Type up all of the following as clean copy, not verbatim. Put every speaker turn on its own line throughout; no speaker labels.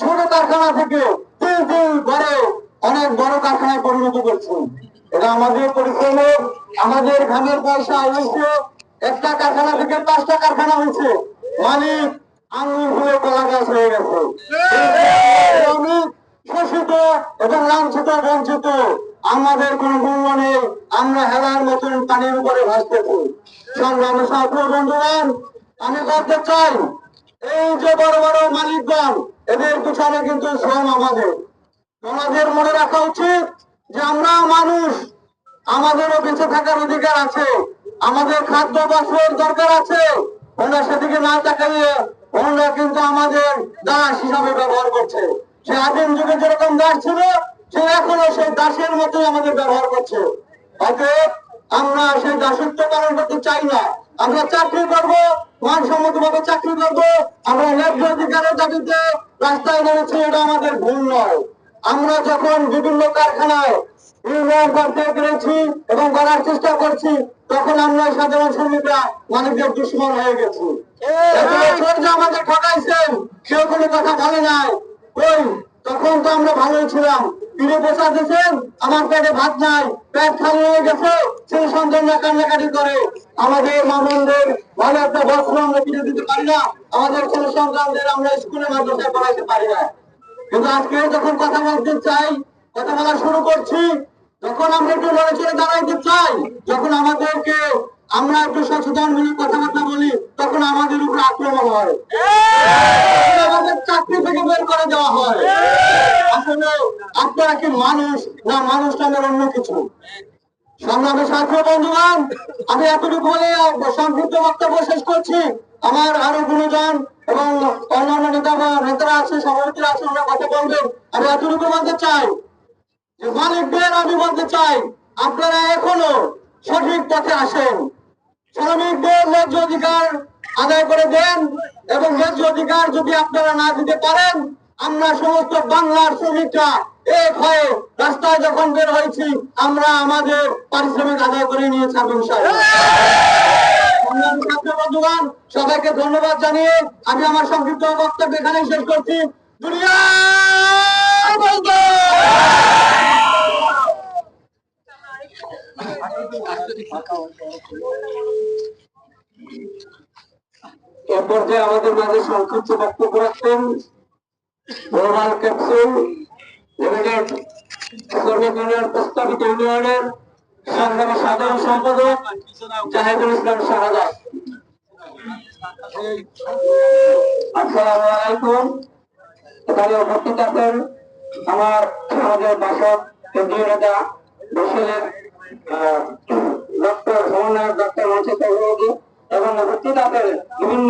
ছোট কারখানা থেকে বড় অনেক বড় কারখানায় পরিণত করছে। এটা আমাদের পরিশ্রমের, আমাদের ঘামের পয়সা হয়েছে। একটা কারখানা থেকে 5টা কারখানা হয়েছে, মালিক আঙুল ফুলে কলা গাছ হয়ে গেছে। শোষিত এবং লাঞ্ছিত বঞ্চিত, আমাদের কোন মূল্য নেই, আমরা হেলার মতন পানির উপরে ভাসতেছি। সংগ্রামী ছাত্র বন্ধুগণ, আমি বলতে চাই, এই যে বড় বড় মালিকগণ, এদের পিছনে কিন্তু শ্রম আমাদের মনে রাখা উচিত যে আমরা মানুষ, আমাদেরও বেঁচে থাকার অধিকার আছে, আমাদের খাদ্য বস্ত্রের দরকার আছে। ওরা সেদিকে না তাকাইয়ে ওরা কিন্তু আমাদের দাস হিসাবে ব্যবহার করছে। সে আদিম যুগে যেরকম দাস ছিল, সে এখনো সেই দাসের মতো আমাদের ব্যবহার করছে। অতএব আমরা সেই দাসত্ব পালন করতে চাই না। আমরা চাকরি করবো, মানসম্মত ভাবে চাকরি করবো, আমরা ন্যায্য অধিকারের দাবিতে রাস্তায় নেমেছি, এটা আমাদের ভুল নয়। আমরা যখন বিভিন্ন কারখানায় ইউনিয়ন করতে পেরেছি এবং করার চেষ্টা করছি, তখন আমরা সাধারণ শ্রমিকরা মালিকদের দুশ্মন হয়ে গেছি। আমাদের ঠকাইছেন, কেউ কোনো কথা বলে নাই। ওই তখন তো আমরা ভালোই ছিলাম। ফিরে বসা দিয়েছেন, আমার পেটে ভাত নাই, পেট খালি হয়ে গেছে, সেই সন্তানরা কান্নাকাটি করে। আমাদের মামনদের ভালো একটা বস্ত্র আমরা কিনে দিতে পারি না, আমাদের ছেলে সন্তানদের আমরা স্কুলে মাদ্রাসায় পড়াইতে পারি না। কিন্তু আজকে যখন কথা বলতে চাই, কথা বলা শুরু করছি, যখন আমরা একটু লড়ে চড়ে দাঁড়াইতে চাই, যখন আমাদেরকে আমরা একটু সচেতন মিলে কথাবার্তা বলি, তখন আমাদের উপর আক্রমণ হয়, আমাদের চাকরি থেকে বের করে দেওয়া হয়। আসলে আপনারা কি মানুষ, না মানুষ নামের অন্য কিছু? সংগ্রামী ছাত্র বন্ধুগণ, আমি এতটুকু বলে সংক্ষিপ্ত বক্তব্য শেষ করছি। আমার আরো গুণজন এবং অন্যান্য নেতারা আছে, সভাপতিরা আছে, ওরা কথা বলবেন। আমি এতটুকু বলতে চাই যে মালিকদের আমি বলতে চাই, আপনারা এখনো সঠিক পথে আসেন। শ্রমিকদের ন্যায্য অধিকার আদায় করে দেন, এবং ন্যায্য অধিকার যদি আপনারা না দিতে পারেন, আমরা সমস্ত বাংলার শ্রমিকরা এক হয়ে রাস্তায় যখন বের হয়েছি, আমরা আমাদের পারিশ্রমিক আদায় করে নিয়ে ছাড়ব ইনশাআল্লাহ। বন্ধুগণ, সবাইকে ধন্যবাদ জানিয়ে আমি আমার সংক্ষিপ্ত বক্তব্য এখানেই শেষ করছি। দুনিয়া এ পর্যায়ে আমাদের মাঝে সংক্ষিপ্ত বক্তব্য রাখতেন গ্লোবাল ক্যাপসুল লিমিটেড শ্রমিক ইউনিয়ন প্রস্তাবিত ইউনিয়নের সংগ্রামী সাধারণ সম্পাদক জাহিদুল ইসলাম শাহজাদ। আসসালামু আলাইকুম। এখানে উপস্থিত আছেন আমাদের বাসক কেন্দ্রীয় নেতা বরিশালের ডক্টর সমন্বয়ক ডক্টর মনসুর চৌধুরী, এবং উপস্থিত আছেন বিভিন্ন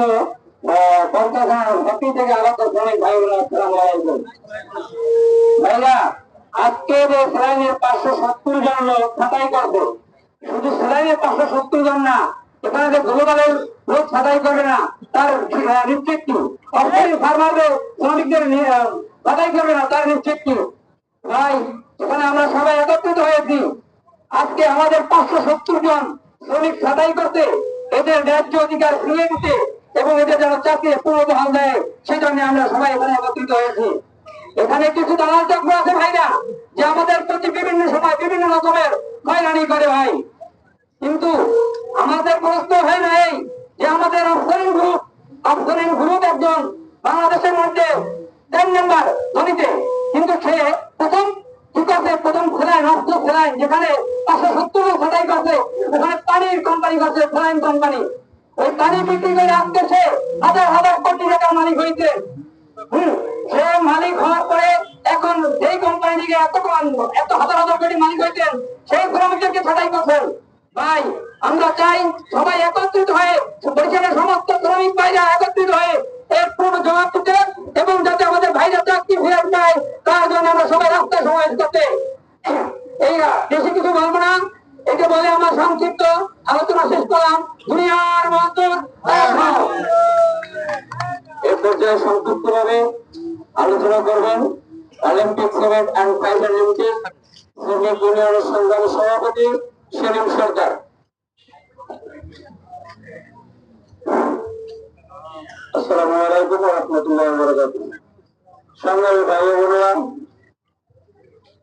থেকে আগত শ্রমিক ভাই বোনেরা। আসসালামু আলাইকুম। ভাইরা, আজকে যে সেলাইনের 570 জন লোক ছাঁটাই করবে, শুধু সেলাইনের 570 জন না, এখানে যে গ্লোবালের লোক ছাঁটাই করবে না, তার নিশ্চিত কি? অবশ্যই ফার্মারদের শ্রমিকদের ছাঁটাই করবে না, তার নিশ্চিত কি? ভাই, এখানে আমরা সবাই একত্রিত হয়েছি আজকে আমাদের 570 জন শ্রমিক ছাঁটাই করতে, এদের ন্যায্য অধিকার ফিরিয়ে দিতে এবং এদের যেন চাকরি পুনর্বহাল দেয়, সেই জন্য আমরা সবাই এখানে একত্রিত হয়েছি। এখানে কিছু দালাল চক্র আছে ভাইরা, যে আমাদের প্রতি বিভিন্ন সময় বিভিন্ন রকমের হয়রানি করে ভাই। কিন্তু আমাদের প্রশ্ন হয় না এই যে আমাদের আফসারিন গ্রুপ একজন বাংলাদেশের মধ্যে 10 নম্বর ধনীতে, কিন্তু সে প্রথম সেলাইন অস্ত্র সেলাইন যেখানে 570 সেলাই করছে, ওখানে পানির কোম্পানি করছে, সেলাইন কোম্পানি। ওই পানি বিক্রি করে আজকে সে হাজার হাজার কোটি টাকার মালিক হয়েছে। সে মালিক হওয়ার পরে এখন যেই কোম্পানি থেকে এত হাজার হাজার কোটি মালিক হয়েছেন, সেই শ্রমিকদেরকে ছাঁটাই করছেন। ভাই, আমরা চাই সবাই একত্রিত হয়ে, বরিশালের সমস্ত শ্রমিক ভাইরা একত্রিত হয়ে এর পূর্ণ জবাব দিতে, এবং যাতে আমাদের ভাইরা চাকরি ফেরত পায়, তার জন্য আমরা সবাই রাস্তায় সমাবেশ করতে। এই বেশি কিছু বলবো না, এটা বলে আমার সংক্ষিপ্ত আলোচনা শেষ করলাম। দুনিয়ার মজদুর এ পর্যায়ে সংক্ষিপ্ত ভাবে আলোচনা করবেন Olympic cement and fibre limited শ্রমিক ইউনিয়নের সংগ্রামী সভাপতি সেলিম সরকার। আসসালামু আলাইকুম ওয়া রাহমাতুল্লাহি ওয়া বারাকাতুহু। সংগ্রামী ভাই ও বোনেরা,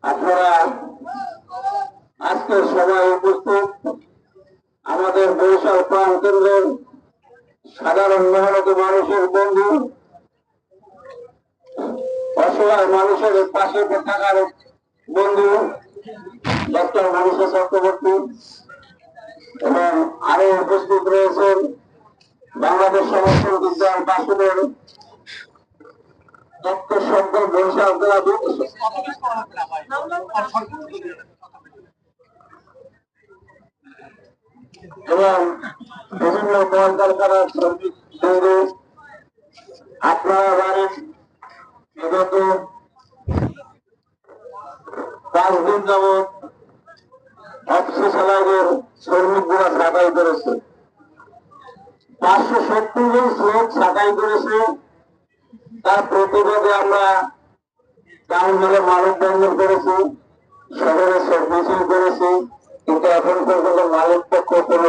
আপনারা আজকের সভায় উপস্থিত আমাদের বরিশাল প্রাণ কেন্দ্রের সাধারণ মেহনতি মানুষের বন্ধু, অসহায় মানুষের পাশে থাকার বন্ধু ডক্টর মনীষা চক্রবর্তী এবং আরো উপস্থিত রয়েছেন বাংলাদেশ সমর্থন বিদ্যালয় বাসুদের ডক্টর শঙ্কর বরিশাল জেলা এবং বিভিন্ন কলকারখানার শ্রমিক বন্ধু। আপনারা জানেন বিগত 5 দিন যাবৎ অফিস এলাকার শ্রমিকগুলা ছাঁটাই করেছে, 570 জন শ্রমিক ছাঁটাই করেছে। তার প্রতিবাদে আমরা টাউন হলে মানববন্ধন করেছি, শহরে মিছিল করেছি, কিন্তু এখন পর্যন্ত মালিক পক্ষ কোনো